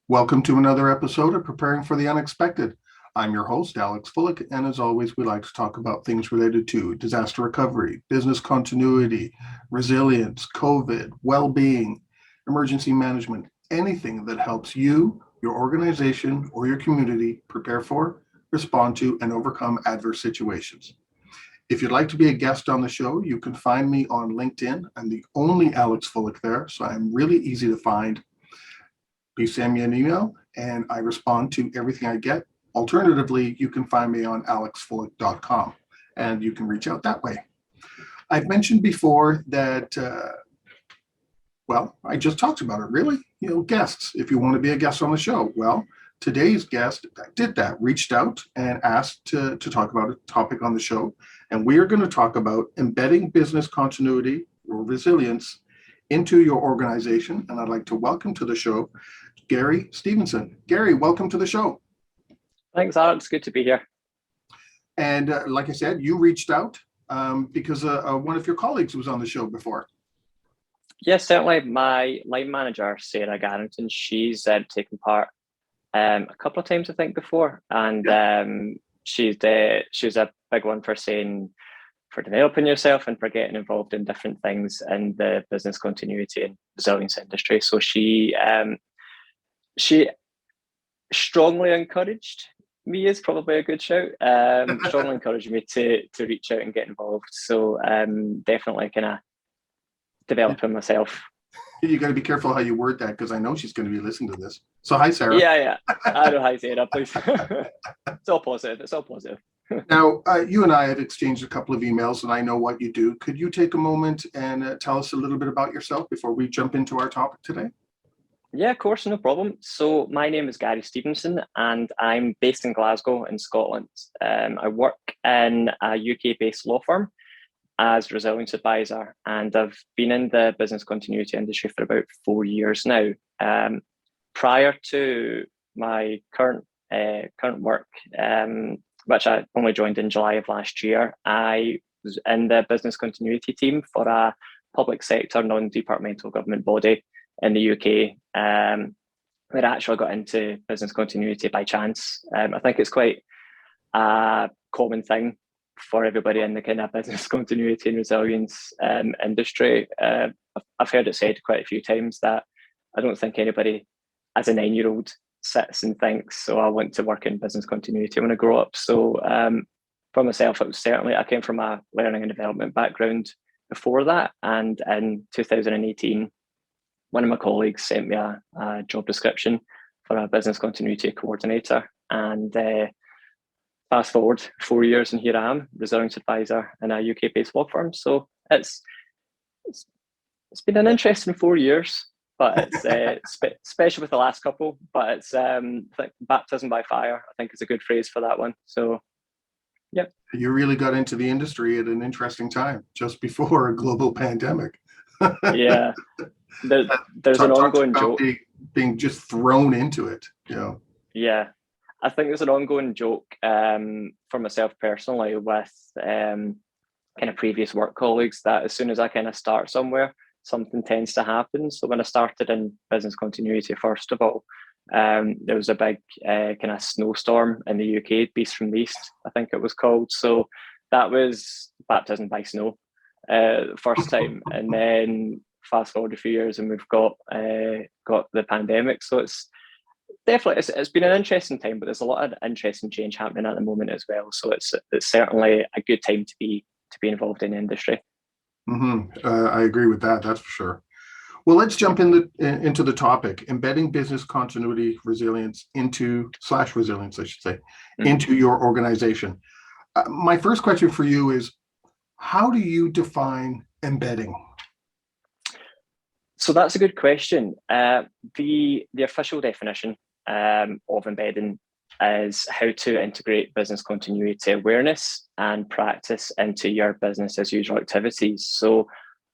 Welcome to another episode of Preparing for the Unexpected. I'm your host, Alex Fullick, and as always, we like to talk about things related to disaster recovery, business continuity, resilience, COVID, well-being, emergency management, anything that helps you, your organization, or your community prepare for, respond to, and overcome adverse situations. If you'd like to be a guest on the show, you can find me on LinkedIn. I'm the only Alex Fullick there, so I'm really easy to find. Please send me an email and I respond to everything I get. Alternatively, you can find me on alexfullick.com and you can reach out that way. I've mentioned before that, I just talked about it really, guests, if you want to be a guest on the show. Well, today's guest did that, reached out and asked to talk about a topic on the show. And we are going to talk about embedding business continuity or resilience into your organization. And I'd like to welcome to the show Gary Stevenson. Gary, welcome to the show. Thanks, Alex. Good to be here. And like I said, you reached out because one of your colleagues was on the show before. Yes, certainly. My line manager, Sarah Garrington, she's taken part a couple of times, I think, before. And she's a big one for saying, for developing yourself and for getting involved in different things in the business continuity and resilience industry. So she strongly encouraged me, is probably a good shout. Strongly encouraged me to reach out and get involved. So definitely kind of developing myself. You got to be careful how you word that because I know she's going to be listening to this. So hi, Sarah. Yeah. I know, hi, Sarah, please. It's all positive. It's all positive. Now, you and I have exchanged a couple of emails and I know what you do. Could you take a moment and tell us a little bit about yourself before we jump into our topic today? Yeah, of course, no problem. So my name is Gary Stevenson and I'm based in Glasgow in Scotland. I work in a UK-based law firm as resilience advisor, and I've been in the business continuity industry for about 4 years now. Prior to my current work, which I only joined in July of last year, I was in the business continuity team for a public sector non-departmental government body in the UK. I actually got into business continuity by chance. I think it's quite a common thing for everybody in the kind of business continuity and resilience industry. I've heard it said quite a few times that I don't think anybody as a 9-year-old sits and thinks, so I want to work in business continuity when I grow up. So for myself, it was certainly, I came from a learning and development background before that. And in 2018, one of my colleagues sent me a job description for a business continuity coordinator. And fast forward 4 years and here I am, resilience advisor in a UK-based law firm. So it's been an interesting 4 years, but it's especially with the last couple. But it's like baptism by fire, I think is a good phrase for that one. So, yeah. You really got into the industry at an interesting time, just before a global pandemic. Yeah. There's an ongoing joke. Being just thrown into it, Yeah. I think there's an ongoing joke for myself personally with kind of previous work colleagues that as soon as I kind of start somewhere, something tends to happen. So when I started in business continuity, first of all, there was a big kind of snowstorm in the UK, Beast from the East, I think it was called. So that was baptism by snow first time. And then fast forward a few years and we've got the pandemic. So it's definitely, it's been an interesting time, but there's a lot of interesting change happening at the moment as well. So it's certainly a good time to be involved in the industry. Mm-hmm. I agree with that. That's for sure. Well, let's jump into the topic: embedding business continuity resilience resilience, I should say, into your organization. My first question for you is, how do you define embedding? So that's a good question. The official definition of embedding is how to integrate business continuity awareness and practice into your business as usual activities. So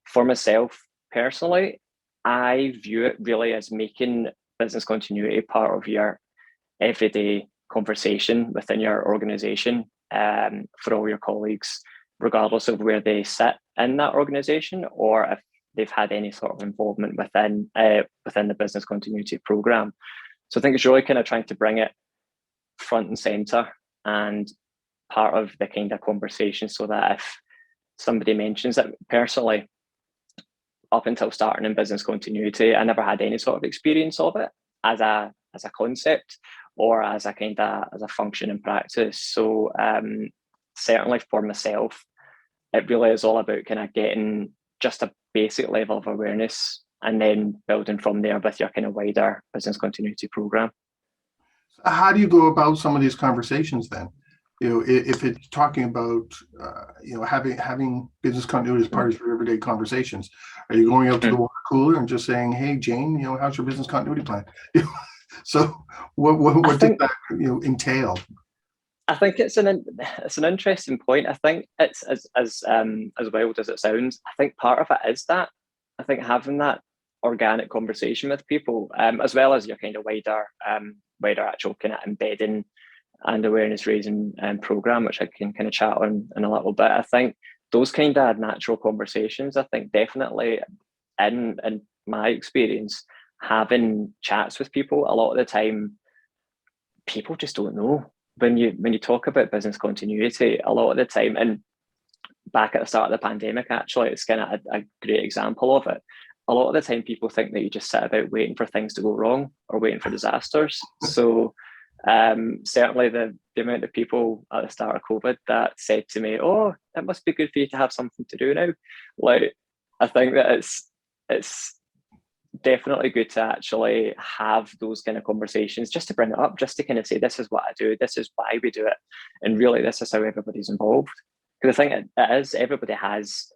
for myself personally, I view it really as making business continuity part of your everyday conversation within your organization for all your colleagues, regardless of where they sit in that organization or if they've had any sort of involvement within the business continuity program. So I think it's really kind of trying to bring it front and center and part of the kind of conversation, so that if somebody mentions it, personally, up until starting in business continuity, I never had any sort of experience of it as a concept or as a kind of as a function in practice. So certainly for myself, it really is all about kind of getting just a basic level of awareness and then building from there with your kind of wider business continuity program. How do you go about some of these conversations then? If it's talking about, having business continuity as part of your everyday conversations, are you going out to the water cooler and just saying, "Hey, Jane, how's your business continuity plan?" So, what does that entail? I think it's an interesting point. I think it's as wild as it sounds. I think part of it is that I think having that organic conversation with people, as well as your kind of wider actual kind of embedding and awareness raising program, which I can kind of chat on in a little bit. I think those kind of natural conversations, I think definitely in my experience, having chats with people, a lot of the time, people just don't know. When you talk about business continuity, a lot of the time, and back at the start of the pandemic, actually, it's kind of a great example of it. A lot of the time, people think that you just sit about waiting for things to go wrong or waiting for disasters. So certainly the amount of people at the start of COVID that said to me, "Oh, it must be good for you to have something to do now." Like, I think that it's definitely good to actually have those kind of conversations, just to bring it up, just to kind of say, this is what I do, this is why we do it, and really this is how everybody's involved. Because I think it is, everybody has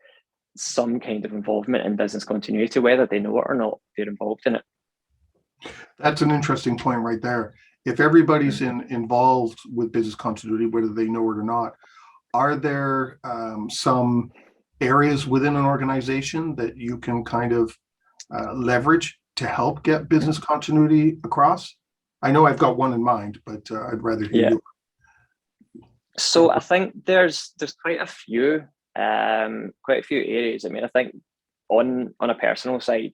some kind of involvement in business continuity, whether they know it or not, they're involved in it. That's an interesting point right there. If everybody's involved with business continuity, whether they know it or not, are there some areas within an organization that you can kind of leverage to help get business continuity across? I know I've got one in mind, but I'd rather hear you. So I think there's quite a few areas. I mean, I think on a personal side,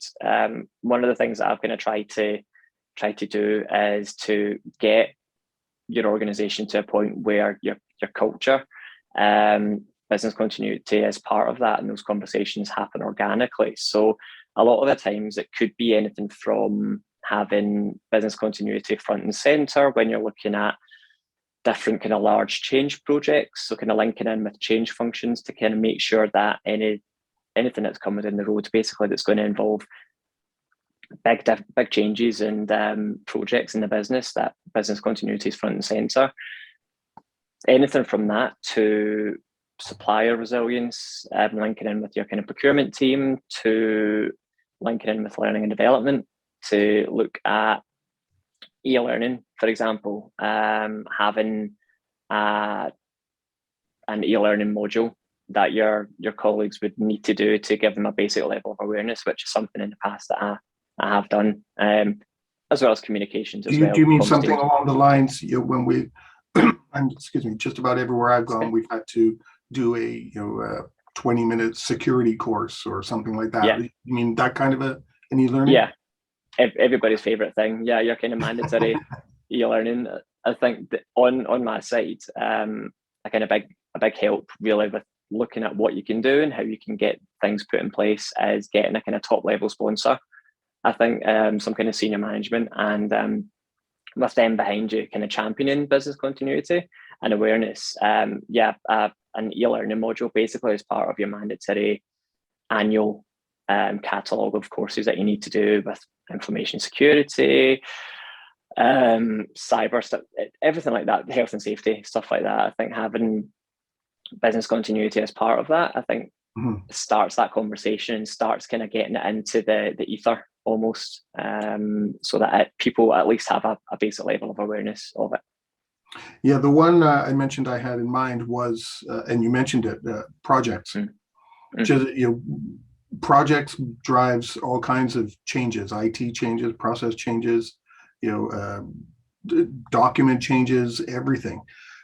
one of the things that I've kind of tried to do is to get your organization to a point where your culture, business continuity is part of that, and those conversations happen organically. So a lot of the times it could be anything from having business continuity front and center when you're looking at different kind of large change projects. So kind of linking in with change functions to kind of make sure that anything that's coming in the road, basically, that's going to involve big changes and projects in the business, that business continuity is front and center. Anything from that to supplier resilience, linking in with your kind of procurement team, to linking in with learning and development, to look at e-learning, for example, having an e-learning module that your colleagues would need to do to give them a basic level of awareness, which is something in the past that I have done, as well as communications as well. Do you mean something along the lines, when we, and excuse me, just about everywhere I've gone, we've had to do a 20-minute security course or something like that? Yeah. You mean that kind of an e-learning? Yeah, everybody's favorite thing. Yeah, your kind of mandatory e-learning. I think that on my side, a kind of big help really with looking at what you can do and how you can get things put in place is getting a kind of top level sponsor. I think some kind of senior management, and with them behind you, kind of championing business continuity and awareness. An e-learning module basically is part of your mandatory annual catalogue of courses that you need to do with information security, cyber stuff, everything like that, health and safety, stuff like that. I think having business continuity as part of that, I think starts that conversation, starts kind of getting it into the ether almost, so that people at least have a basic level of awareness of it. Yeah, the one I mentioned I had in mind was, and you mentioned it, projects. Just, projects drives all kinds of changes, IT changes, process changes, document changes, everything.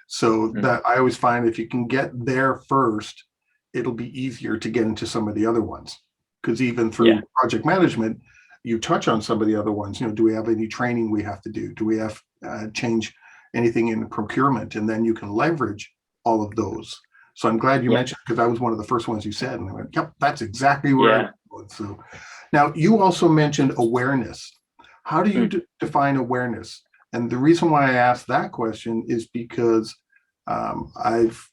So that I always find if you can get there first, it'll be easier to get into some of the other ones. Because even through project management, you touch on some of the other ones. Do we have any training we have to do? Do we have change anything in procurement? And then you can leverage all of those. So I'm glad you mentioned, because that was one of the first ones you said, and I went, yep, that's exactly where I'm going. So now you also mentioned awareness. How do you define awareness? And the reason why I asked that question is because I've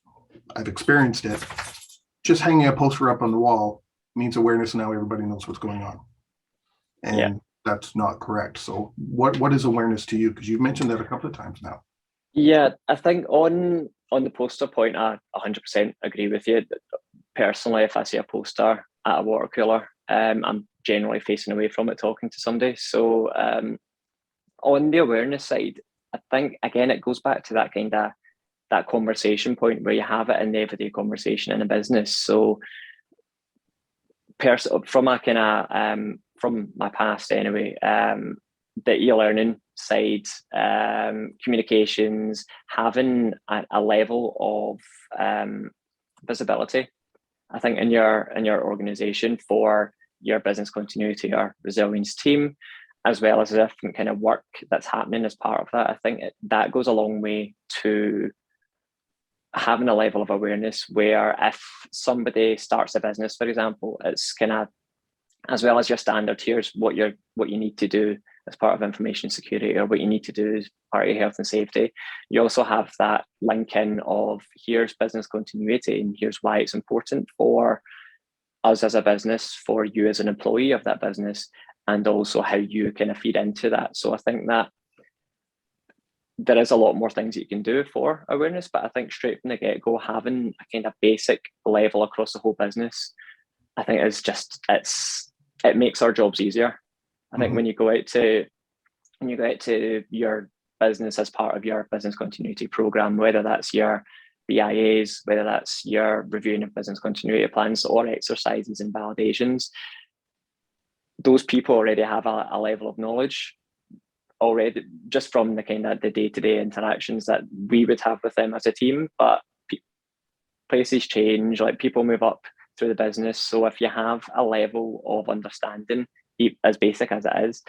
experienced it. Just hanging a poster up on the wall means awareness, and now everybody knows what's going on. And that's not correct. So what is awareness to you? Because you've mentioned that a couple of times now. Yeah, I think on the poster point, I 100% agree with you. Personally, if I see a poster at a water cooler, I'm generally facing away from it talking to somebody. So on the awareness side, I think, again, it goes back to that conversation point where you have it in the everyday conversation in a business. So from my past anyway, the e-learning side, communications, having a level of visibility, I think, in your organization for your business continuity or resilience team, as well as the different kind of work that's happening as part of that. I think that goes a long way to having a level of awareness where if somebody starts a business, for example, it's kind of, as well as your standard, here's what you need to do as part of information security, or what you need to do as part of your health and safety. You also have that link in of here's business continuity, and here's why it's important for us as a business, for you as an employee of that business, and also how you kind of feed into that. So I think that there is a lot more things that you can do for awareness, but I think straight from the get-go, having a kind of basic level across the whole business, I think it makes our jobs easier. I think when you go out to your business as part of your business continuity program, whether that's your BIAs, whether that's your reviewing of business continuity plans or exercises and validations, those people already have a level of knowledge already, just from the kind of the day-to-day interactions that we would have with them as a team. But places change, like people move up through the business. So if you have a level of understanding, as basic as it is,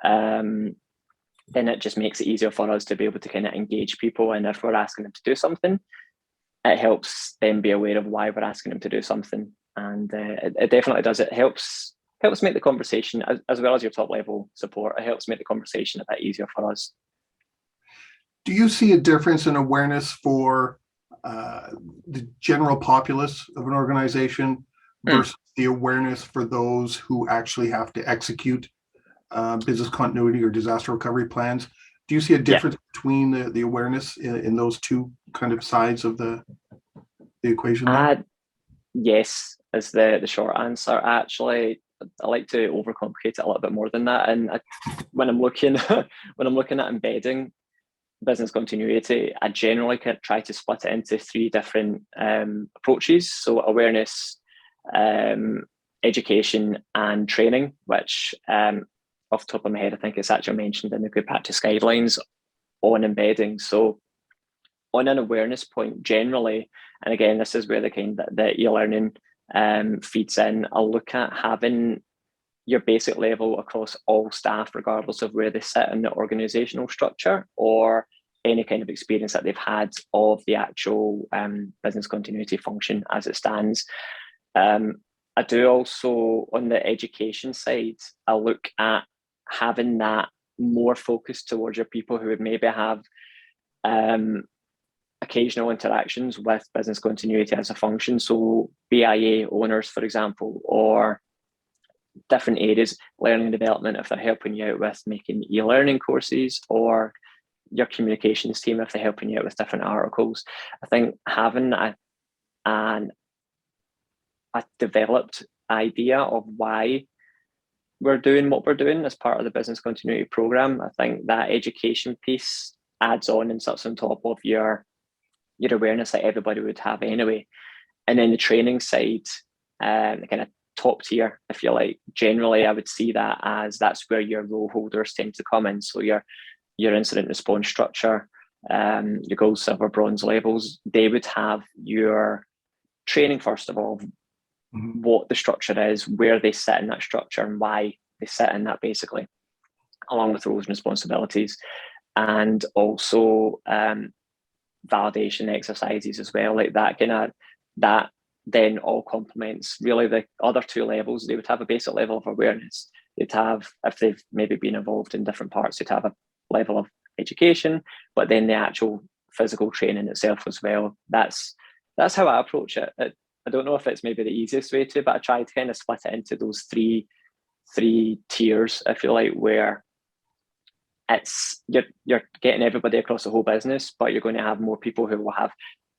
then it just makes it easier for us to be able to kind of engage people. And if we're asking them to do something, it helps them be aware of why we're asking them to do something. And it definitely does. It helps make the conversation, as well as your top level support, it helps make the conversation a bit easier for us. Do you see a difference in awareness for the general populace of an organization versus the awareness for those who actually have to execute business continuity or disaster recovery plans? Do you see a difference between the awareness in those two kind of sides of the equation there? Yes, is the short answer. Actually, I like to overcomplicate it a little bit more than that. And when I'm looking at embedding business continuity, I generally try to split it into three different approaches. So awareness, education, and training, which off the top of my head, I think it's actually mentioned in the good practice guidelines on embedding. So on an awareness point, generally, and again, this is where the e-learning feeds in, I'll look at having your basic level across all staff, regardless of where they sit in the organizational structure or any kind of experience that they've had of the actual business continuity function as it stands. I do also, on the education side, I look at having that more focused towards your people who would maybe have occasional interactions with business continuity as a function. So BIA owners, for example, or different areas, learning and development, if they're helping you out with making e-learning courses, or your communications team if they're helping you out with different articles. I think having a developed idea of why we're doing what we're doing as part of the business continuity program, I think that education piece adds on and sits on top of your awareness that everybody would have anyway. And then the training side, the kind of top tier, if you like, generally I would see that as that's where your role holders tend to come in. So your incident response structure, your gold, silver, bronze levels, they would have your training, first of all, what the structure is, where they sit in that structure, and why sit in that basically, along with roles and responsibilities, and also validation exercises as well, like that then all complements really the other two levels. They would have a basic level of awareness. They'd have, if they've maybe been involved in different parts, they'd have a level of education, but then the actual physical training itself as well. That's how I approach it. I don't know if it's maybe the easiest way to, but I try to kind of split it into those three tiers, I feel like, where it's you're getting everybody across the whole business, but you're going to have more people who will have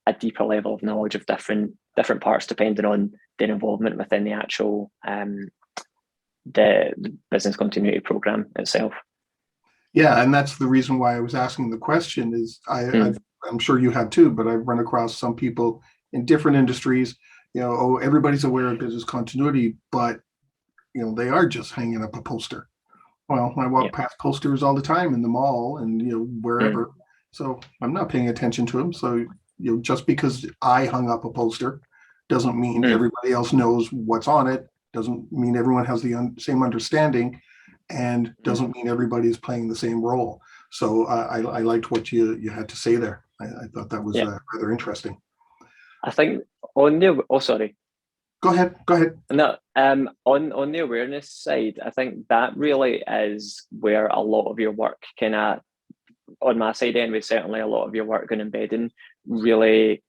a deeper level of knowledge of different parts depending on their involvement within the actual the business continuity program itself. Yeah, and that's the reason why I was asking the question. Is I'm sure you have too, but I've run across some people in different industries. Everybody's aware of business continuity, but they are just hanging up a poster. Well, I walk past posters all the time in the mall and wherever, so I'm not paying attention to them. So just because I hung up a poster doesn't mean everybody else knows what's on it. Doesn't mean everyone has the same understanding, and doesn't mean everybody is playing the same role. So I liked what you had to say there. I thought that was rather interesting. I think on the sorry. Go ahead. No, on the awareness side, I think that really is where a lot of your work on my side anyway, certainly a lot of your work in embedding really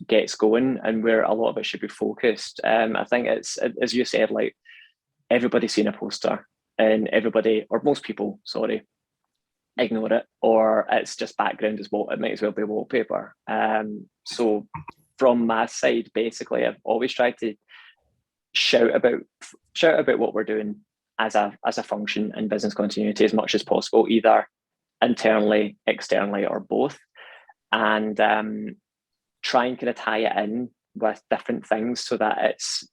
gets going, and where a lot of it should be focused. I think it's, as you said, like everybody's seen a poster and everybody, or most people, sorry, ignore it, or it's just background as well. It might as well be wallpaper. So from my side, basically, I've always tried to shout about what we're doing as a function in business continuity as much as possible, either internally, externally, or both, and try and kind of tie it in with different things so that it's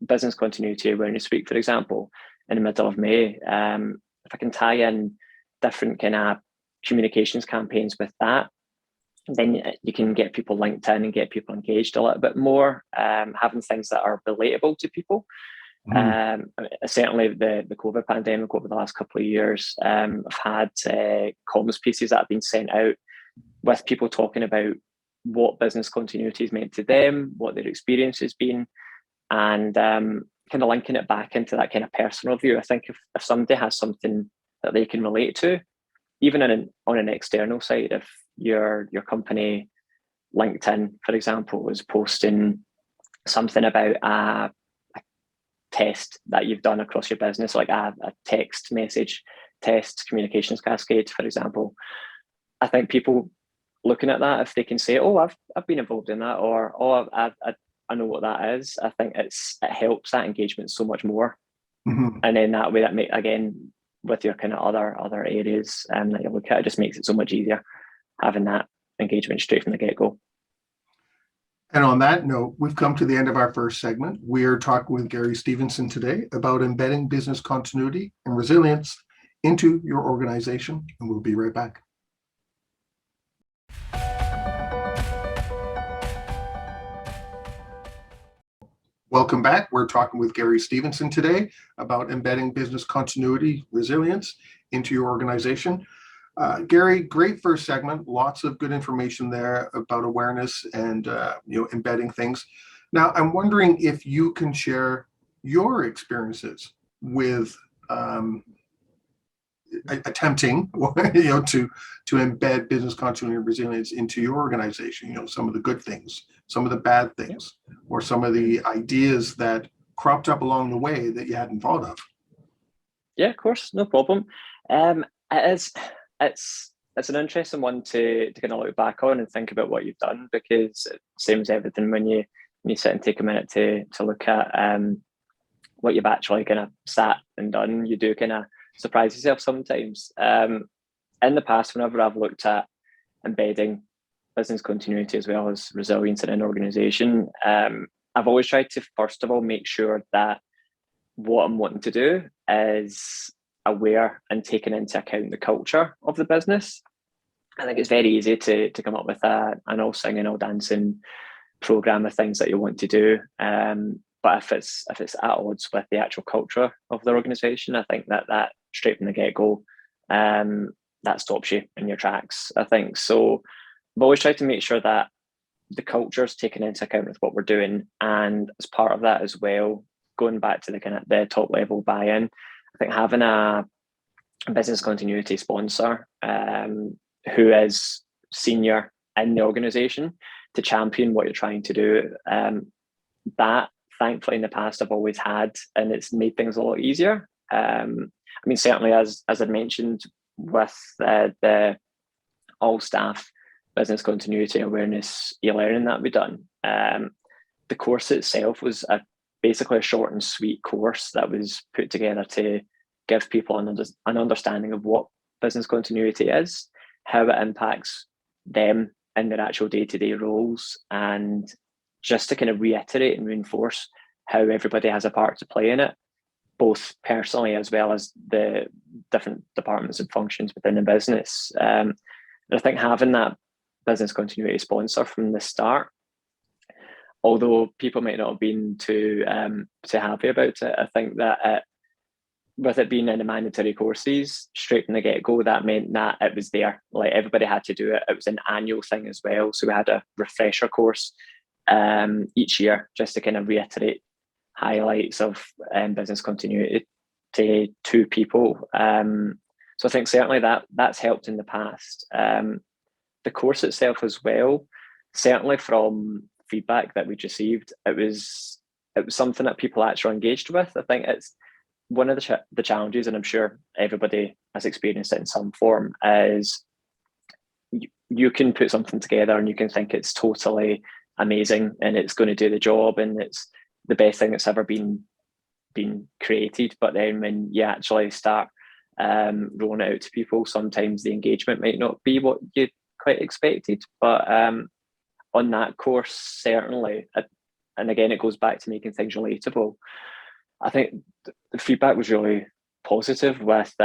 business continuity awareness week, for example, in the middle of May. If I can tie in different kind of communications campaigns with that, then you can get people linked in and get people engaged a little bit more, having things that are relatable to people. Certainly the COVID pandemic over the last couple of years, I've had comms pieces that have been sent out with people talking about what business continuity has meant to them, what their experience has been, and kind of linking it back into that kind of personal view. I think if somebody has something that they can relate to, even on an external side, if your company LinkedIn, for example, was posting something about a test that you've done across your business, like a text message test communications cascade, for example, I think people looking at that, if they can say, "Oh, I've been involved in that," or "Oh, I know what that is," I think it helps that engagement so much more. And then that way, that again, with your kind of other areas that you look at, it just makes it so much easier having that engagement straight from the get-go. And on that note, we've come to the end of our first segment. We are talking with Gary Stevenson today about embedding business continuity and resilience into your organization, and we'll be right back. Welcome back. We're talking with Gary Stevenson today about embedding business continuity resilience into your organization. Gary, great first segment. Lots of good information there about awareness and embedding things. Now, I'm wondering if you can share your experiences with attempting to embed business continuity and resilience into your organization. Some of the good things, some of the bad things, or some of the ideas that cropped up along the way that you hadn't thought of. Yeah, of course, no problem. It's an interesting one to kind of look back on and think about what you've done, because it seems everything when you sit and take a minute to look at what you've actually kind of sat and done, you do kind of surprise yourself sometimes. In the past, whenever I've looked at embedding business continuity as well as resilience in an organization, I've always tried to first of all make sure that what I'm wanting to do is aware and taking into account the culture of the business. I think it's very easy to come up with an all singing, all dancing program of things that you want to do. but if it's at odds with the actual culture of the organization, I think that straight from the get-go, that stops you in your tracks, I think. So I've always tried to make sure that the culture is taken into account with what we're doing, and as part of that as well, going back to the kind of the top level buy-in, I think having a business continuity sponsor who is senior in the organization to champion what you're trying to do, that thankfully in the past I've always had, and it's made things a lot easier. I mean, certainly as I mentioned with the all staff business continuity awareness e-learning that we done, the course itself was basically a short and sweet course that was put together to give people an understanding of what business continuity is, how it impacts them in their actual day-to-day roles, and just to kind of reiterate and reinforce how everybody has a part to play in it, both personally as well as the different departments and functions within the business. And I think having that business continuity sponsor from the start, although people might not have been too happy about it, I think that with it being in the mandatory courses straight from the get-go, that meant that it was there. Like, everybody had to do it. It was an annual thing as well. So we had a refresher course each year just to kind of reiterate highlights of business continuity to people. So I think certainly that's helped in the past. The course itself as well, certainly from feedback that we received, it was something that people actually engaged with. I think it's one of the challenges, and I'm sure everybody has experienced it in some form, is you can put something together and you can think it's totally amazing and it's going to do the job and it's the best thing that's ever been created. But then when you actually start rolling it out to people, sometimes the engagement might not be what you quite expected. But on that course, certainly, and again, it goes back to making things relatable. I think the feedback was really positive with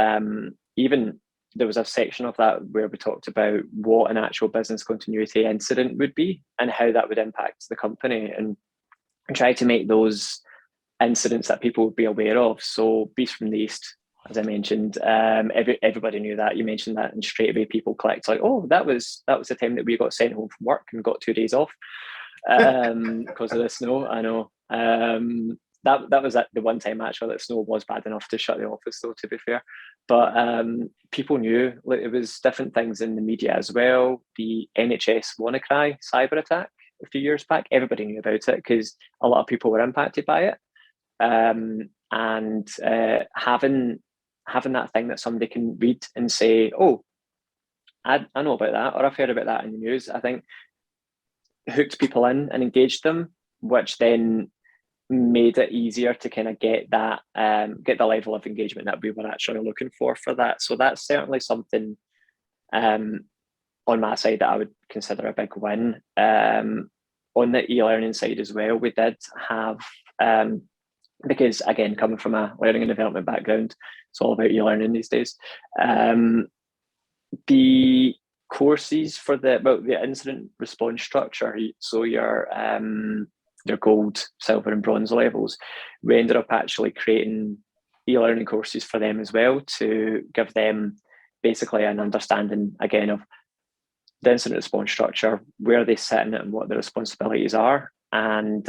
even there was a section of that where we talked about what an actual business continuity incident would be and how that would impact the company, and try to make those incidents that people would be aware of. So Beast from the East, as I mentioned, everybody knew that. You mentioned that, and straight away people clicked like, oh, that was the time that we got sent home from work and got 2 days off because of the snow. I know. That was at the one time actually that snow was bad enough to shut the office, though, to be fair. But people knew, like, it was different things in the media as well. The NHS WannaCry cyber attack a few years back, everybody knew about it because a lot of people were impacted by it. And having that thing that somebody can read and say, oh, I know about that, or I've heard about that in the news, I think hooked people in and engaged them, which then made it easier to kind of get the level of engagement that we were actually looking for that. So that's certainly something on my side that I would consider a big win. On the e-learning side as well, we did have, because again, coming from a learning and development background, it's all about e-learning these days. The courses for the incident response structure, so your gold, silver and bronze levels, we ended up actually creating e-learning courses for them as well to give them basically an understanding again of the incident response structure, where they sit in it and what the responsibilities are. And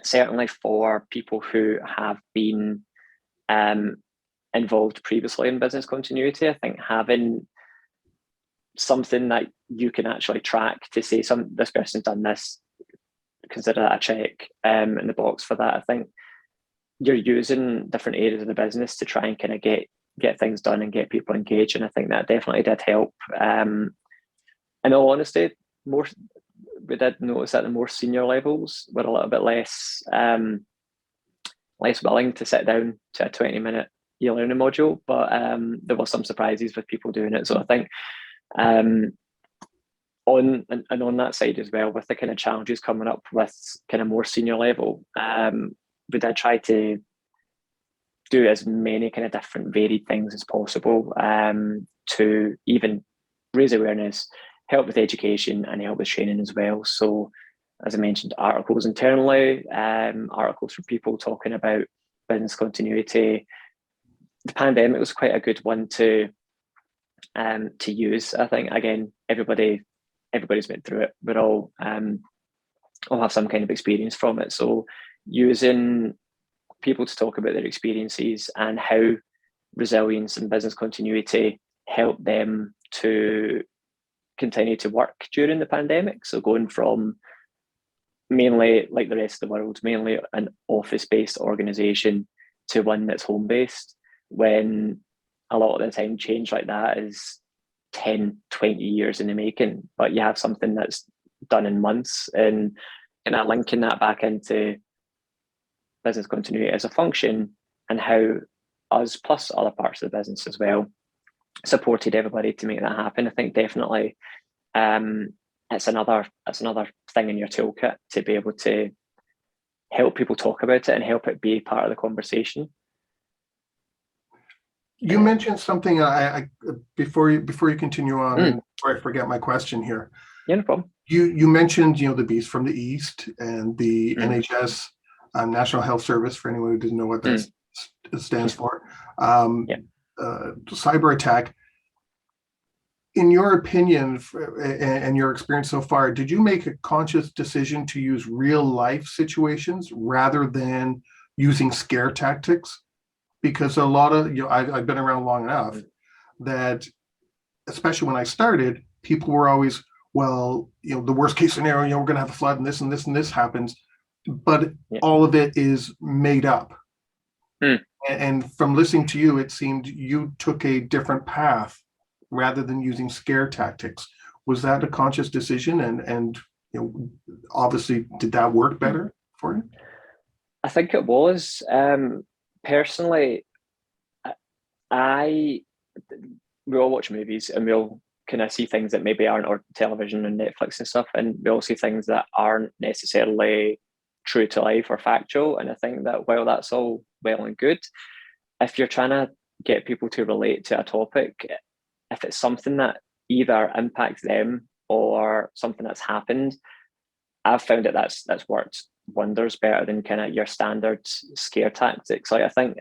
certainly for people who have been involved previously in business continuity, I think having something that you can actually track to say this person's done this, consider that a check in the box for that. I think you're using different areas of the business to try and kind of get things done and get people engaged, and I think that definitely did help. In all honesty, we did notice that the more senior levels were a little bit less willing to sit down to a 20-minute e-learning module, but there were some surprises with people doing it. So I think on that side as well, with the kind of challenges coming up with kind of more senior level, we did try to do as many kind of different varied things as possible to even raise awareness, help with education and help with training as well. So as I mentioned, articles internally, articles from people talking about business continuity. The pandemic was quite a good one to use. I think, again, everybody's went through it. We're all have some kind of experience from it. So using people to talk about their experiences and how resilience and business continuity help them to continue to work during the pandemic. So going from mainly, like the rest of the world, mainly an office-based organization to one that's home-based, when a lot of the time change like that is 10, 20 years in the making, but you have something that's done in months, and linking that back into business continuity as a function and how us plus other parts of the business as well supported everybody to make that happen. I think definitely it's another thing in your toolkit to be able to help people talk about it and help it be part of the conversation. You mentioned something I before you continue on, and before I forget my question here. Yeah, no problem. You mentioned, the beast from the east and the NHS, National Health Service, for anyone who doesn't know what that stands for. Cyber attack. In your opinion and your experience so far, did you make a conscious decision to use real life situations rather than using scare tactics? Because a lot of, I've been around long enough that, especially when I started, people were always, well, the worst case scenario, we're going to have a flood and this and this and this happens, but all of it is made up. And from listening to you, it seemed you took a different path rather than using scare tactics. Was that a conscious decision? And obviously, did that work better for you? I think it was. Personally, we all watch movies and we all kind of see things that maybe aren't on television and Netflix and stuff, and we all see things that aren't necessarily true to life or factual. And I think that while that's all well and good, if you're trying to get people to relate to a topic, if it's something that either impacts them or something that's happened, I've found that that's worked wonders better than kind of your standard scare tactics. Like, I think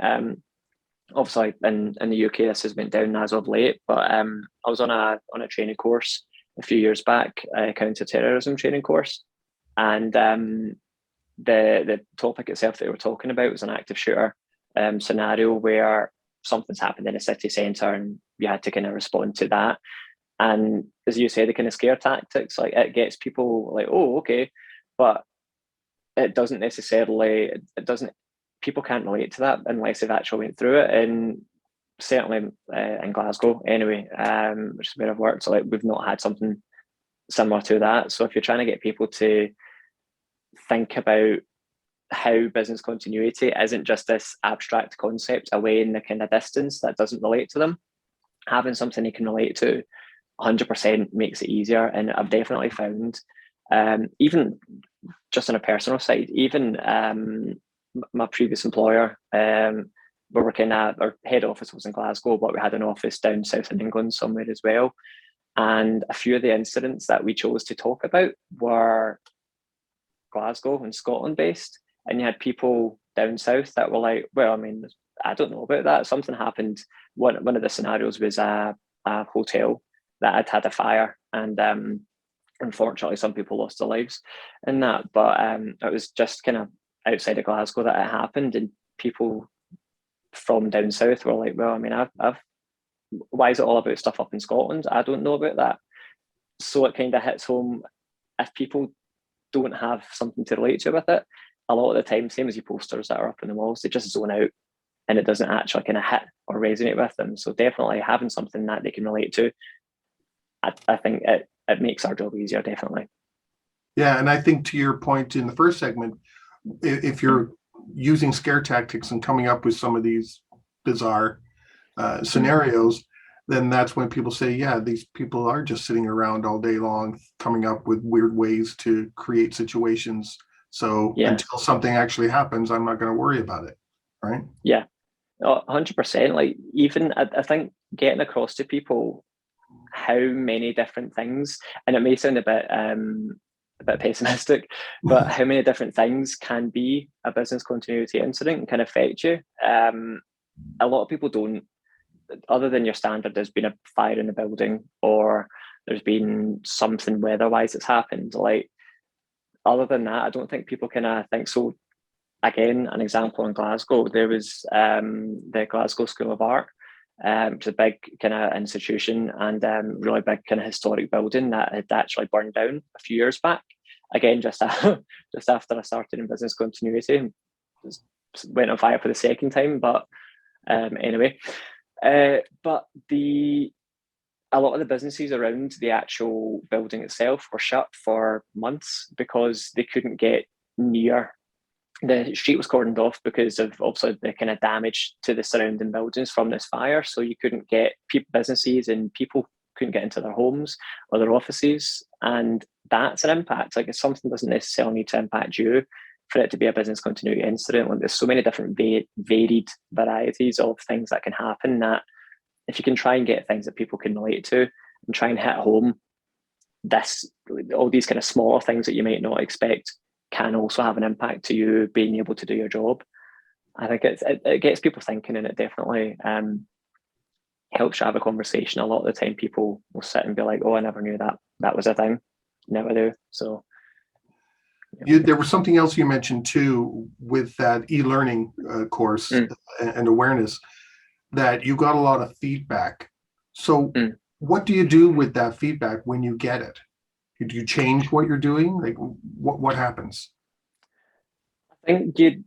obviously in the UK this has went down as of late, but I was on a training course a few years back, a counter-terrorism training course, and the topic itself that we were talking about was an active shooter scenario where something's happened in a city centre and you had to kind of respond to that. And as you say, the kind of scare tactics, like, it gets people like, oh, okay, but it doesn't necessarily, people can't relate to that unless they've actually went through it. And certainly in Glasgow anyway, which is where I've worked, so like, we've not had something similar to that. So if you're trying to get people to think about how business continuity isn't just this abstract concept away in the kind of distance that doesn't relate to them, having something they can relate to 100% makes it easier. And I've definitely found, even just on a personal side, even my previous employer, we were kind of, our head office was in Glasgow, but we had an office down south in England somewhere as well. And a few of the incidents that we chose to talk about were Glasgow and Scotland based. And you had people down south that were like, well, I mean, I don't know about that. Something happened. One of the scenarios was a hotel that had a fire, and unfortunately some people lost their lives in that. But it was just kind of outside of Glasgow that it happened, and people from down south were like, well, I mean, why is it all about stuff up in Scotland? I don't know about that. So it kind of hits home. If people don't have something to relate to with it, a lot of the time, same as your posters that are up on the walls, they just zone out and it doesn't actually kind of hit or resonate with them. So definitely having something that they can relate to, I think it makes our job easier, definitely. Yeah, and I think to your point in the first segment, if you're using scare tactics and coming up with some of these bizarre scenarios, then that's when people say, yeah, these people are just sitting around all day long coming up with weird ways to create situations. So until something actually happens, I'm not going to worry about it, right? Yeah, 100%. Like, even I think getting across to people how many different things, and it may sound a bit a bit pessimistic, but how many different things can be a business continuity incident and can affect you. A lot of people don't, other than your standard, there's been a fire in the building or there's been something weather-wise that's happened. Like, other than that, I don't think people kind of think so. Again, an example in Glasgow, there was the Glasgow School of Art. It's a big kind of institution and really big kind of historic building that had actually burned down a few years back. Again, just just after I started in business continuity, just went on fire for the second time. But anyway, but a lot of the businesses around the actual building itself were shut for months because they couldn't get near. The street was cordoned off because of obviously the kind of damage to the surrounding buildings from this fire. So you couldn't get businesses and people couldn't get into their homes or their offices. And that's an impact. Like, if something doesn't necessarily need to impact you for it to be a business continuity incident, when there's so many different varied varieties of things that can happen, that if you can try and get things that people can relate to and try and hit home all these kind of smaller things that you might not expect can also have an impact to you being able to do your job. I think it gets people thinking, and it definitely helps you have a conversation. A lot of the time people will sit and be like, oh, I never knew that was a thing. Never do. So there was something else you mentioned too with that e-learning course and awareness, that you got a lot of feedback. So what do you do with that feedback when you get it? Do you change what you're doing? Like, what happens? I think you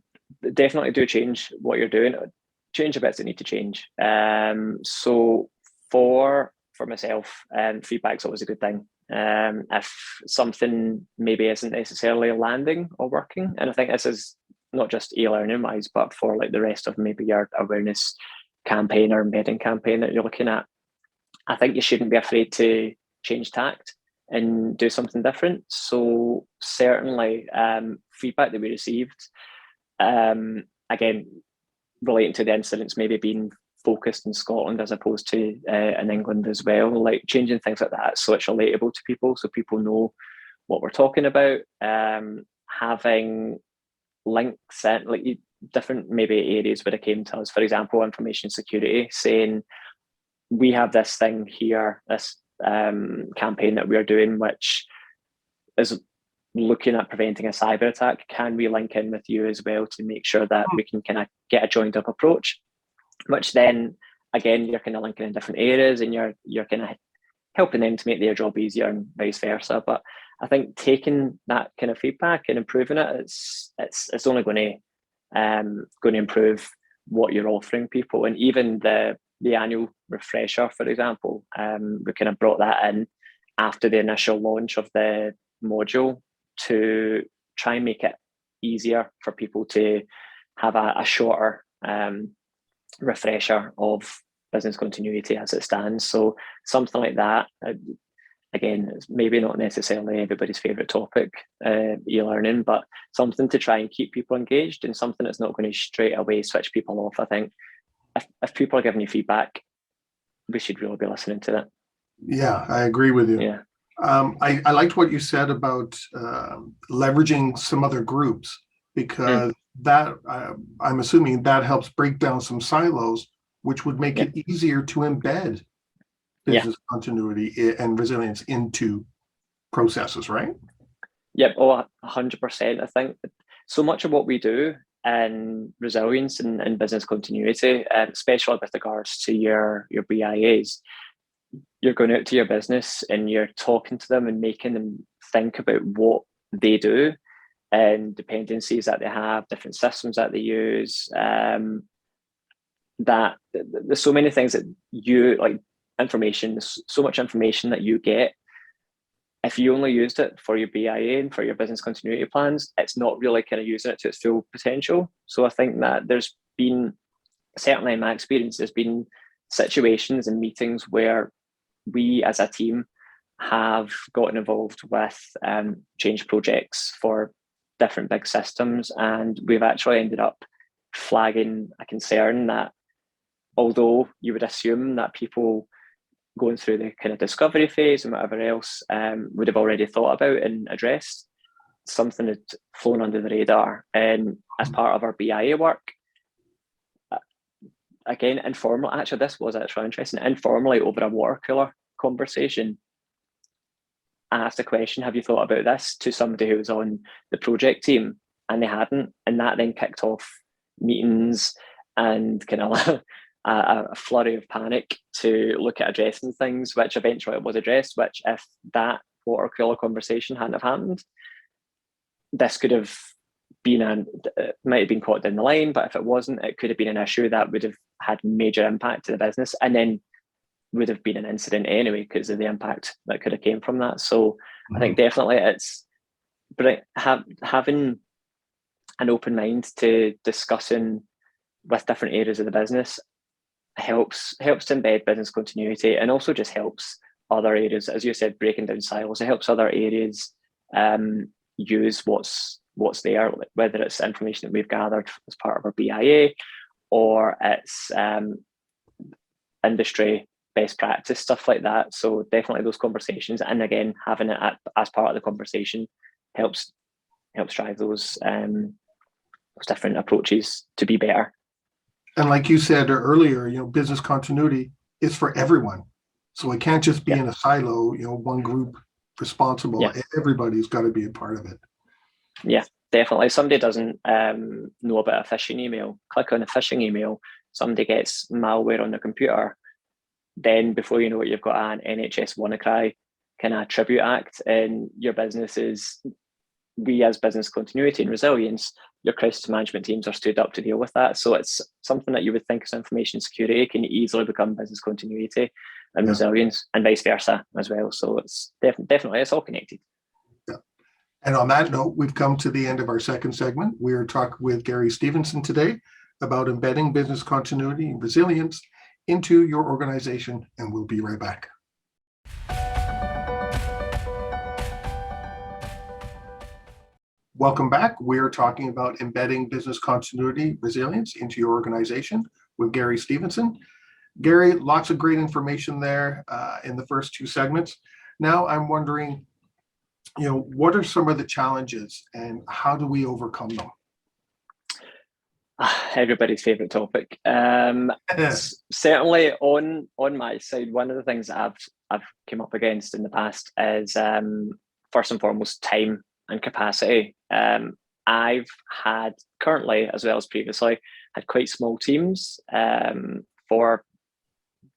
definitely do change what you're doing. Change the bits that need to change. So for myself, feedback's always a good thing. If something maybe isn't necessarily landing or working, and I think this is not just e-learning wise, but for like the rest of maybe your awareness campaign or embedding campaign that you're looking at, I think you shouldn't be afraid to change tact and do something different. So certainly feedback that we received, again, relating to the incidents maybe being focused in Scotland as opposed to in England as well, like changing things like that so it's relatable to people, so people know what we're talking about. Having links in like different maybe areas where it came to us, for example, information security, saying we have this thing here, this campaign that we're doing, which is looking at preventing a cyber attack. Can we link in with you as well to make sure that we can kind of get a joined up approach? Which then again, you're kind of linking in different areas and you're kind of helping them to make their job easier and vice versa. But I think taking that kind of feedback and improving it, it's only going to improve what you're offering people. And even the annual refresher, for example, we kind of brought that in after the initial launch of the module to try and make it easier for people to have a shorter refresher of business continuity as it stands. So something like that, again, it's maybe not necessarily everybody's favourite topic, e-learning, but something to try and keep people engaged and something that's not going to straight away switch people off. I think if people are giving you feedback, we should really be listening to that. Yeah, I agree with you. Yeah. I liked what you said about leveraging some other groups, because that I'm assuming that helps break down some silos, which would make it easier to embed business continuity and resilience into processes, right? Yep, 100%. I think so much of what we do in resilience and business continuity, especially with regards to your BIAs, you're going out to your business and you're talking to them and making them think about what they do and dependencies that they have, different systems that they use. That there's so many things that you like, information, so much information that you get. If you only used it for your BIA and for your business continuity plans, it's not really kind of using it to its full potential. So I think that there's been, certainly in my experience, there's been situations and meetings where we as a team have gotten involved with change projects for different big systems, and we've actually ended up flagging a concern that although you would assume that people going through the kind of discovery phase and whatever else would have already thought about and addressed, something that's flown under the radar. And as part of our BIA work, again, informal, actually, this was actually interesting, informally over a water cooler conversation, I asked a question, have you thought about this, to somebody who was on the project team, and they hadn't. And that then kicked off meetings and kind of a flurry of panic to look at addressing things, which eventually was addressed, which if that water cooler conversation hadn't have happened, this could have been might have been caught down the line, but if it wasn't, it could have been an issue that would have had major impact to the business, and then would have been an incident anyway because of the impact that could have came from that. So I think definitely having an open mind to discussing with different areas of the business helps to embed business continuity, and also just helps other areas, as you said, breaking down silos. It helps other areas use what's there, whether it's information that we've gathered as part of our BIA, or it's industry best practice, stuff like that. So definitely those conversations, and again, having it as part of the conversation helps drive those different approaches to be better. And like you said earlier, business continuity is for everyone. So it can't just be in a silo, one group responsible. Yeah. Everybody's got to be a part of it. Yeah, definitely. If somebody doesn't know about a phishing email, click on a phishing email, somebody gets malware on their computer, then before you know it, you've got an NHS WannaCry kind of tribute act, and your business is, we as business continuity and resilience, your crisis management teams are stood up to deal with that. So it's something that you would think is information security can easily become business continuity and resilience, and vice versa as well. So it's definitely it's all connected. Yeah. And on that note, we've come to the end of our second segment. We're talking with Gary Stevenson today about embedding business continuity and resilience into your organization, and we'll be right back. Welcome back. We're talking about embedding business continuity resilience into your organization with Gary Stevenson. Gary, lots of great information there in the first two segments. Now I'm wondering, what are some of the challenges and how do we overcome them? Everybody's favorite topic. Certainly on my side, one of the things that I've come up against in the past is first and foremost time and capacity. I've had currently, as well as previously, had quite small teams for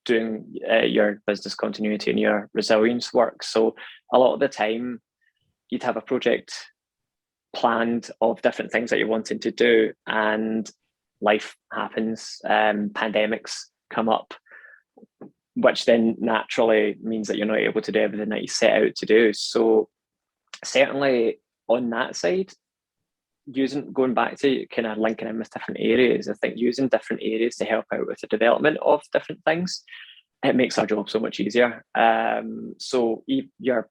doing your business continuity and your resilience work. So a lot of the time you'd have a project planned of different things that you're wanting to do, and life happens, pandemics come up, which then naturally means that you're not able to do everything that you set out to do. So certainly on that side, going back to kind of linking in with different areas, I think using different areas to help out with the development of different things, it makes our job so much easier. So your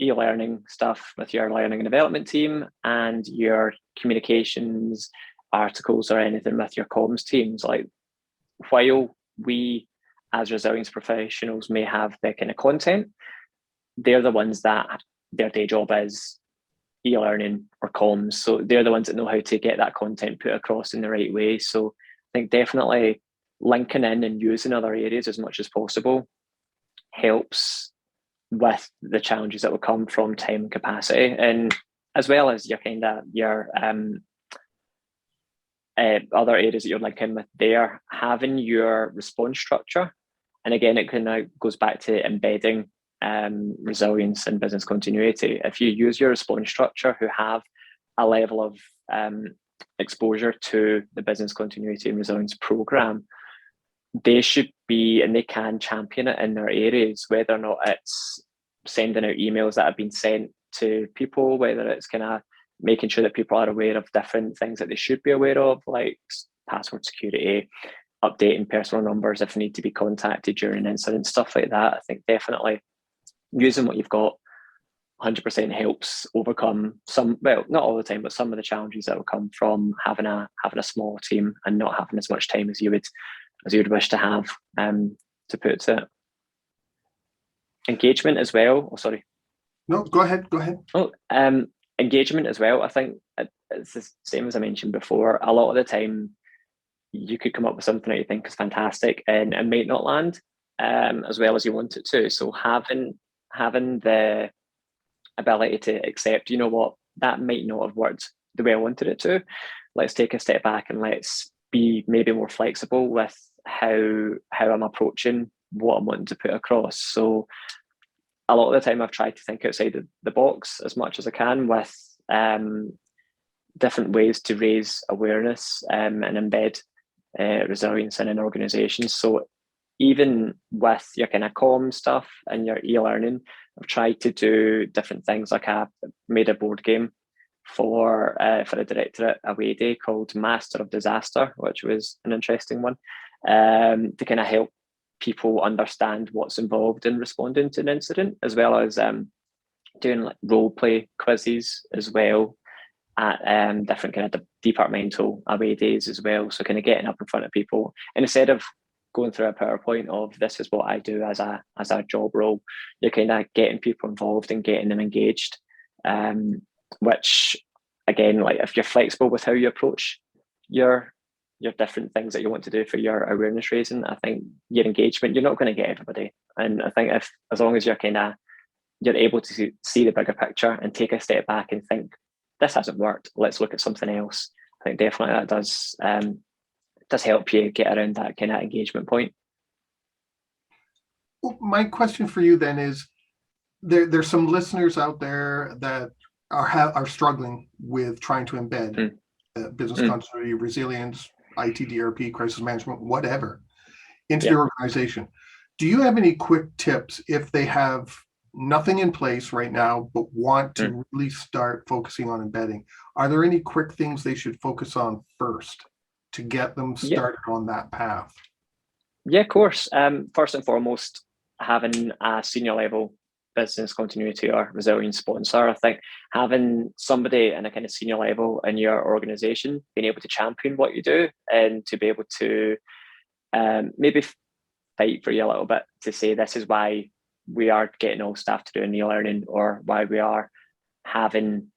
e-learning stuff with your learning and development team, and your communications articles or anything with your comms teams, like while we as resilience professionals may have the kind of content, they're the ones that their day job is e-learning or comms. So they're the ones that know how to get that content put across in the right way. So I think definitely linking in and using other areas as much as possible helps with the challenges that will come from time and capacity, and as well as your other areas that you're linking with there, having your response structure. And again, it kind of goes back to embedding resilience and business continuity. If you use your response structure who have a level of exposure to the business continuity and resilience program, they should be, and they can champion it in their areas, whether or not it's sending out emails that have been sent to people, whether it's kind of making sure that people are aware of different things that they should be aware of, like password security, updating personal numbers if they need to be contacted during an incident, stuff like that. I think definitely using what you've got 100% helps overcome some, well, not all the time, but some of the challenges that will come from having a small team and not having as much time as you would wish to have to put to it. Engagement as well. Oh, sorry. No, go ahead. Oh, engagement as well. I think it's the same as I mentioned before. A lot of the time, you could come up with something that you think is fantastic and it might not land as well as you want it to. So having the ability to accept, you know what, that might not have worked the way I wanted it to. Let's take a step back and let's be maybe more flexible with how I'm approaching what I'm wanting to put across. So a lot of the time I've tried to think outside the box as much as I can with different ways to raise awareness and embed resilience in an organization. So even with your kind of comm stuff and your e-learning, I've tried to do different things. Like I made a board game for a directorate away day called Master of Disaster, which was an interesting one, to kind of help people understand what's involved in responding to an incident, as well as doing like role play quizzes as well at different kind of departmental away days as well. So kind of getting up in front of people, and instead of going through a PowerPoint of this is what I do as a job role, you're kind of getting people involved and getting them engaged. Which again, like if you're flexible with how you approach your different things that you want to do for your awareness raising, I think your engagement, you're not going to get everybody. And I think as long as you're able to see the bigger picture and take a step back and think, this hasn't worked, let's look at something else. I think definitely that does help you get around that kind of engagement point. Well, my question for you then is, there's some listeners out there that are struggling with trying to embed business continuity, resilience, IT/DRP, crisis management, whatever, into their organization. Do you have any quick tips if they have nothing in place right now but want to really start focusing on embedding? Are there any quick things they should focus on first to get them started on that path? Yeah, of course. First and foremost, having a senior level business continuity or resilience sponsor. I think having somebody in a kind of senior level in your organization being able to champion what you do and to be able to maybe fight for you a little bit to say this is why we are getting all staff to do an e-learning, or why we are having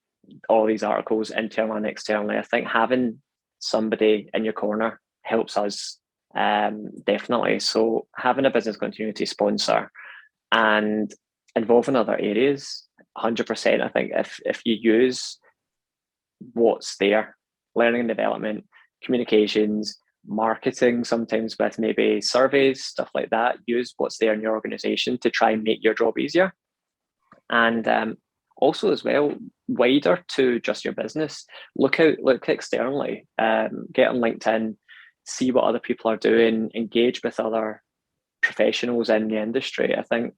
all these articles internally and externally. I think having somebody in your corner helps us definitely. So having a business continuity sponsor and involving other areas, 100%. I think if you use what's there, learning and development, communications, marketing, sometimes with maybe surveys, stuff like that, use what's there in your organization to try and make your job easier. And also as well, wider to just your business, look externally, get on LinkedIn, see what other people are doing, engage with other professionals in the industry. I think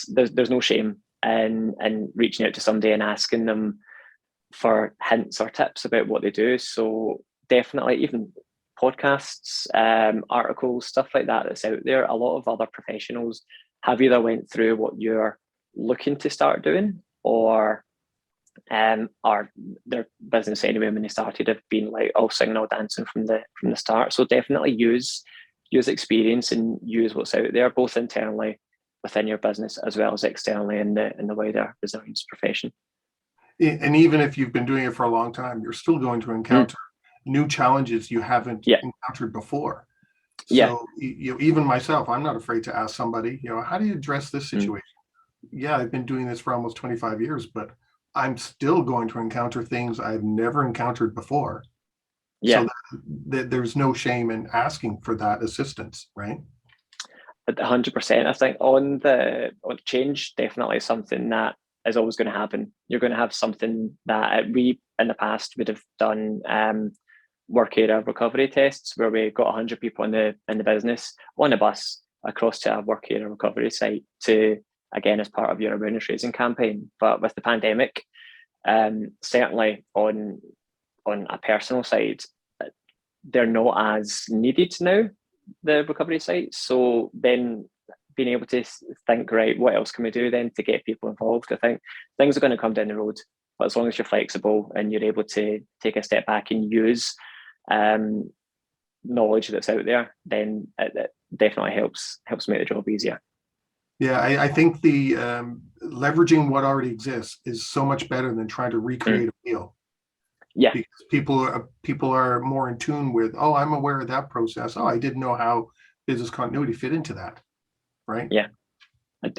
there's no shame in reaching out to somebody and asking them for hints or tips about what they do. So definitely, even podcasts, articles, stuff like that that's out there. A lot of other professionals have either went through what you're looking to start doing, or their business anyway when they started have been like all singing, all dancing from the start. So definitely use experience and use what's out there, both internally within your business as well as externally in the wider resilience profession. And even if you've been doing it for a long time, you're still going to encounter new challenges you haven't encountered before. So even myself, I'm not afraid to ask somebody, how do you address this situation? Yeah, I've been doing this for almost 25 years, but I'm still going to encounter things I've never encountered before. So there's no shame in asking for that assistance, right? 100%. I think on change, definitely something that is always going to happen. You're going to have something that we in the past would have done work area recovery tests where we got 100 people in the business on a bus across to a work area recovery site to, again, as part of your awareness raising campaign. But with the pandemic, certainly on a personal side, they're not as needed now, the recovery sites. So then being able to think, right, what else can we do then to get people involved? I think things are going to come down the road, but as long as you're flexible and you're able to take a step back and use knowledge that's out there, then it definitely helps make the job easier. Yeah, I think the leveraging what already exists is so much better than trying to recreate a wheel. Yeah, Because people are more in tune with, oh, I'm aware of that process. Oh, I didn't know how business continuity fit into that, right? yeah,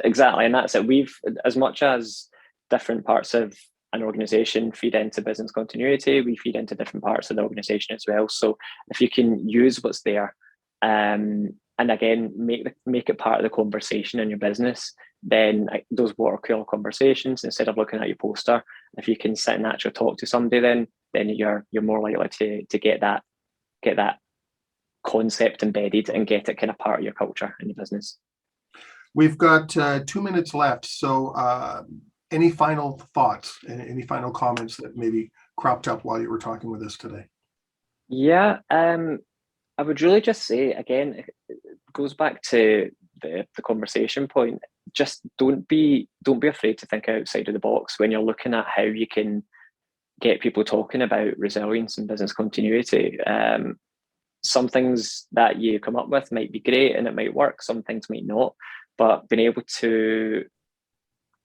exactly. And that's it. We've, as much as different parts of an organization feed into business continuity, we feed into different parts of the organization as well. So if you can use what's there, and again, make it part of the conversation in your business, then those water cooler conversations, instead of looking at your poster, if you can sit and actually talk to somebody, then you're more likely to get that concept embedded and get it kind of part of your culture in your business. We've got 2 minutes left. So any final thoughts, any final comments that maybe cropped up while you were talking with us today? Yeah, I would really just say, again, it goes back to the conversation point. Just don't be afraid to think outside of the box when you're looking at how you can get people talking about resilience and business continuity. Some things that you come up with might be great and it might work. Some things might not. But being able to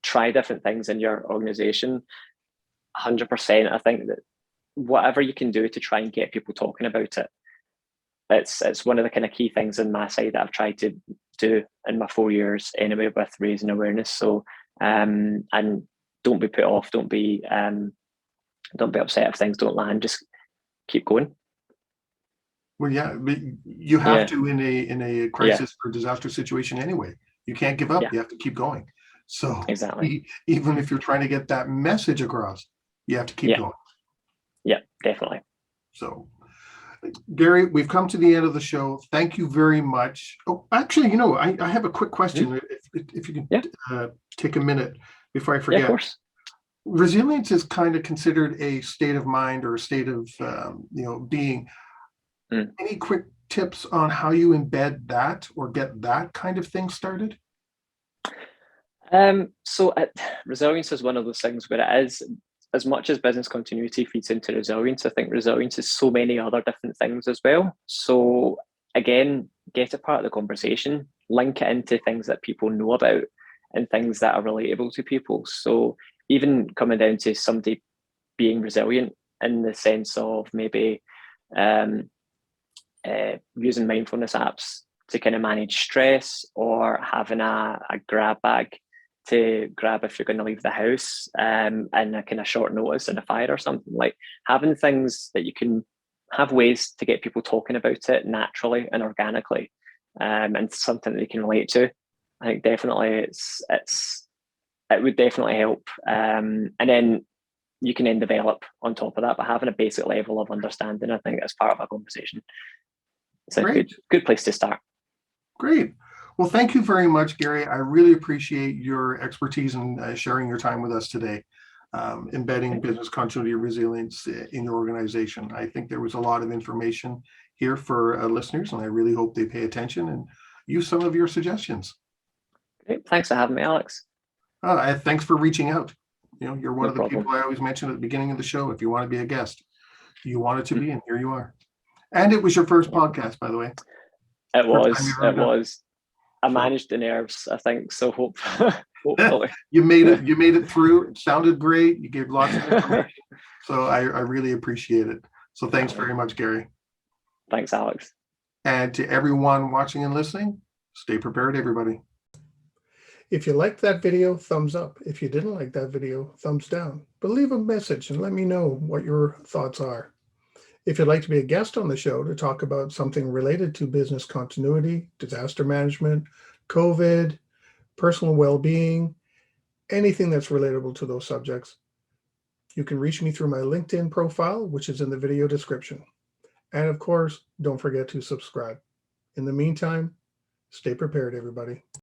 try different things in your organization, 100%, I think that whatever you can do to try and get people talking about it, it's one of the kind of key things on my side that I've tried to do in my 4 years anyway with raising awareness. So and don't be put off, don't be upset if things don't land, just keep going. Well, yeah, but you have to in a crisis or disaster situation anyway. You can't give up. You have to keep going. So exactly, even if you're trying to get that message across, you have to keep going. Yeah, definitely. So, Gary, we've come to the end of the show. Thank you very much. Oh, actually, I have a quick question. If you can take a minute before I forget. Yeah, of course. Resilience is kind of considered a state of mind or a state of being. Any quick tips on how you embed that or get that kind of thing started? So resilience is one of those things where it is, as much as business continuity feeds into resilience, I think resilience is so many other different things as well. So again, get it part of the conversation, link it into things that people know about and things that are relatable to people. So even coming down to somebody being resilient in the sense of maybe using mindfulness apps to kind of manage stress, or having a grab bag to grab if you're going to leave the house and a kind of short notice in a fire or something. Like having things that you can have ways to get people talking about it naturally and organically, and something that they can relate to. I think definitely it would definitely help. And then you can then develop on top of that, but having a basic level of understanding, I think, as part of a conversation, it's a good place to start. Great. Well, thank you very much, Gary. I really appreciate your expertise and sharing your time with us today, embedding business continuity resilience in your organization. I think there was a lot of information here for listeners, and I really hope they pay attention and use some of your suggestions. Great. Thanks for having me, Alex. Thanks for reaching out. You're one of the problem. people I always mention at the beginning of the show. If you want to be a guest, you wanted to be, and here you are. And it was your first podcast, by the way. It was. I managed the nerves, I think. So hopefully. You made it through. It sounded great. You gave lots of information. So I really appreciate it. So thanks very much, Gary. Thanks, Alex. And to everyone watching and listening, stay prepared, everybody. If you liked that video, thumbs up. If you didn't like that video, thumbs down. But leave a message and let me know what your thoughts are. If you'd like to be a guest on the show to talk about something related to business continuity, disaster management, COVID, personal well-being, anything that's relatable to those subjects, you can reach me through my LinkedIn profile, which is in the video description. And of course, don't forget to subscribe. In the meantime, stay prepared, everybody.